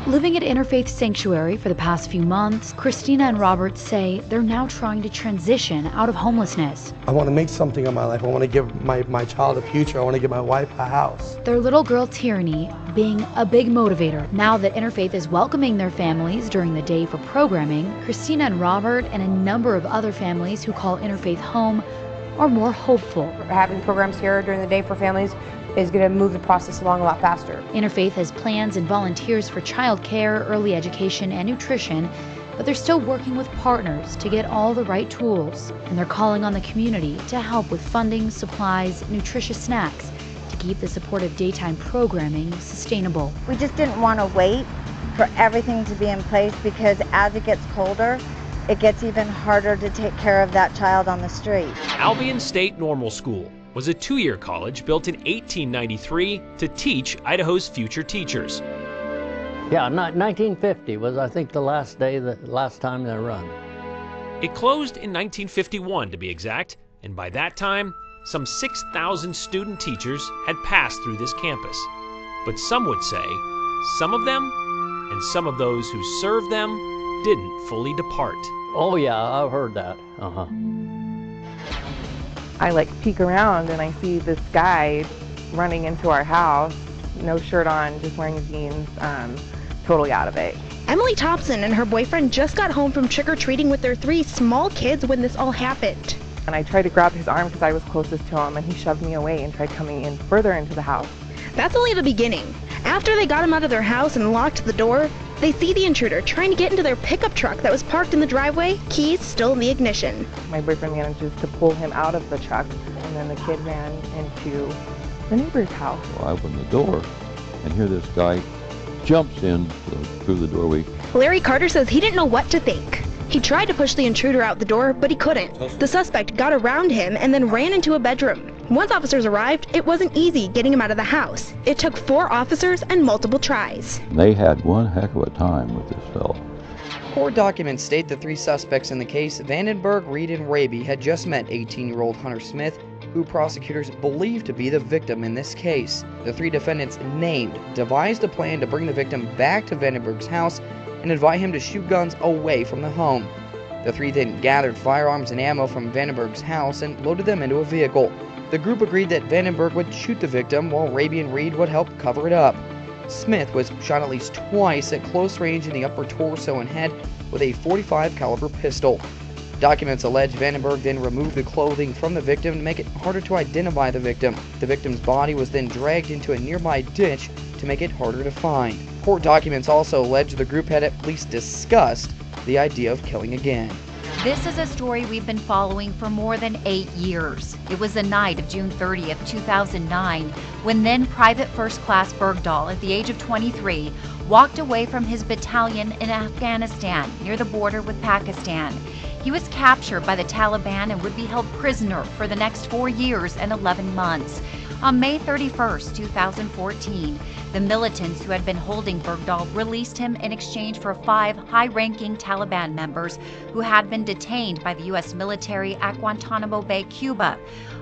Living at Interfaith Sanctuary for the past few months, Christina and Robert say they're now trying to transition out of homelessness. I want to make something of my life. I want to give my child a future. I want to give my wife a house. Their little girl, Tierney, being a big motivator. Now that Interfaith is welcoming their families during the day for programming, Christina and Robert and a number of other families who call Interfaith home are more hopeful. Having programs here during the day for families is going to move the process along a lot faster. Interfaith has plans and volunteers for childcare, early education, and nutrition, but they're still working with partners to get all the right tools. And they're calling on the community to help with funding, supplies, nutritious snacks to keep the supportive daytime programming sustainable. We just didn't want to wait for everything to be in place because as it gets colder, it gets even harder to take care of that child on the street. Albion State Normal School was a two-year college built in 1893 to teach Idaho's future teachers. Yeah, 1950 was, I think, the last time they run. It closed in 1951, to be exact, and by that time, some 6,000 student teachers had passed through this campus. But some would say, some of them, and some of those who served them, didn't fully depart. Oh yeah, I've heard that. I peek around and I see this guy running into our house, no shirt on, just wearing jeans, totally out of it. Emily Thompson and her boyfriend just got home from trick-or-treating with their 3 small kids when this all happened. And I tried to grab his arm because I was closest to him, and he shoved me away and tried coming in further into the house. That's only the beginning. After they got him out of their house and locked the door, they see the intruder trying to get into their pickup truck that was parked in the driveway, keys still in the ignition. My boyfriend manages to pull him out of the truck, and then the kid ran into the neighbor's house. Well, I opened the door, and here this guy jumps in through the doorway. Larry Carter says he didn't know what to think. He tried to push the intruder out the door, but he couldn't. The suspect got around him and then ran into a bedroom. Once officers arrived, it wasn't easy getting him out of the house. It took 4 officers and multiple tries. They had one heck of a time with this fellow. Court documents state the 3 suspects in the case, Vandenberg, Reed, and Raby, had just met 18-year-old Hunter Smith, who prosecutors believe to be the victim in this case. The 3 defendants named devised a plan to bring the victim back to Vandenberg's house and invite him to shoot guns away from the home. The 3 then gathered firearms and ammo from Vandenberg's house and loaded them into a vehicle. The group agreed that Vandenberg would shoot the victim while Raby and Reed would help cover it up. Smith was shot at least twice at close range in the upper torso and head with a .45 caliber pistol. Documents allege Vandenberg then removed the clothing from the victim to make it harder to identify the victim. The victim's body was then dragged into a nearby ditch to make it harder to find. Court documents also allege the group had at least discussed the idea of killing again. This is a story we've been following for more than 8 years. It was the night of June 30th, 2009, when then Private First Class Bergdahl, at the age of 23, walked away from his battalion in Afghanistan near the border with Pakistan. He was captured by the Taliban and would be held prisoner for the next 4 years and 11 months. On May 31st, 2014, the militants who had been holding Bergdahl released him in exchange for 5 high-ranking Taliban members who had been detained by the U.S. military at Guantanamo Bay, Cuba.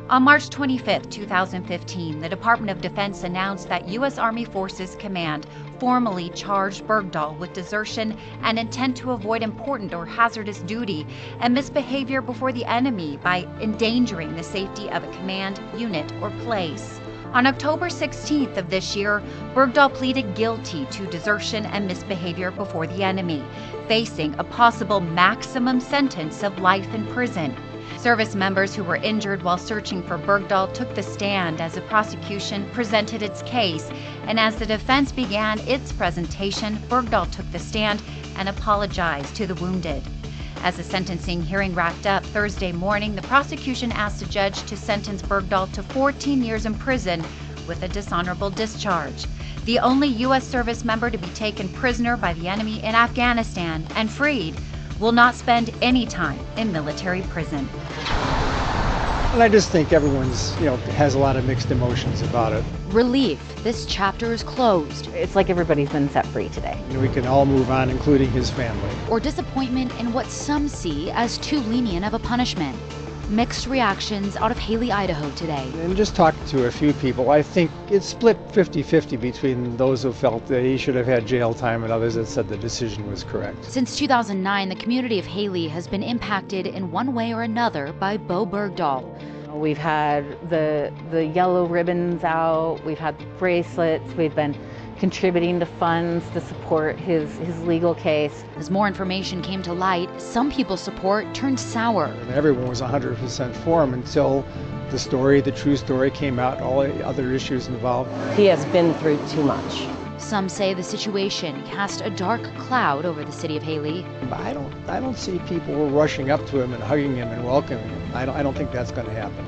On March 25, 2015, the Department of Defense announced that U.S. Army Forces Command formally charged Bergdahl with desertion and intent to avoid important or hazardous duty and misbehavior before the enemy by endangering the safety of a command, unit, or place. On October 16th of this year, Bergdahl pleaded guilty to desertion and misbehavior before the enemy, facing a possible maximum sentence of life in prison. Service members who were injured while searching for Bergdahl took the stand as the prosecution presented its case, and as the defense began its presentation, Bergdahl took the stand and apologized to the wounded. As the sentencing hearing wrapped up Thursday morning, the prosecution asked the judge to sentence Bergdahl to 14 years in prison with a dishonorable discharge. The only U.S. service member to be taken prisoner by the enemy in Afghanistan and freed will not spend any time in military prison. And I just think everyone's, has a lot of mixed emotions about it. Relief. This chapter is closed. It's like everybody's been set free today. We can all move on, including his family. Or disappointment in what some see as too lenient of a punishment. Mixed reactions out of Haley, Idaho today. And just talking to a few people, I think it's split 50-50 between those who felt that he should have had jail time and others that said the decision was correct. Since 2009, the community of Haley has been impacted in one way or another by Bo Bergdahl. We've had the yellow ribbons out, we've had bracelets, we've been contributing to funds to support his legal case. As more information came to light, some people's support turned sour. And everyone was 100% for him until the true story came out, all the other issues involved. He has been through too much. Some say the situation cast a dark cloud over the city of Haley. But I don't see people rushing up to him and hugging him and welcoming him. I don't think that's going to happen.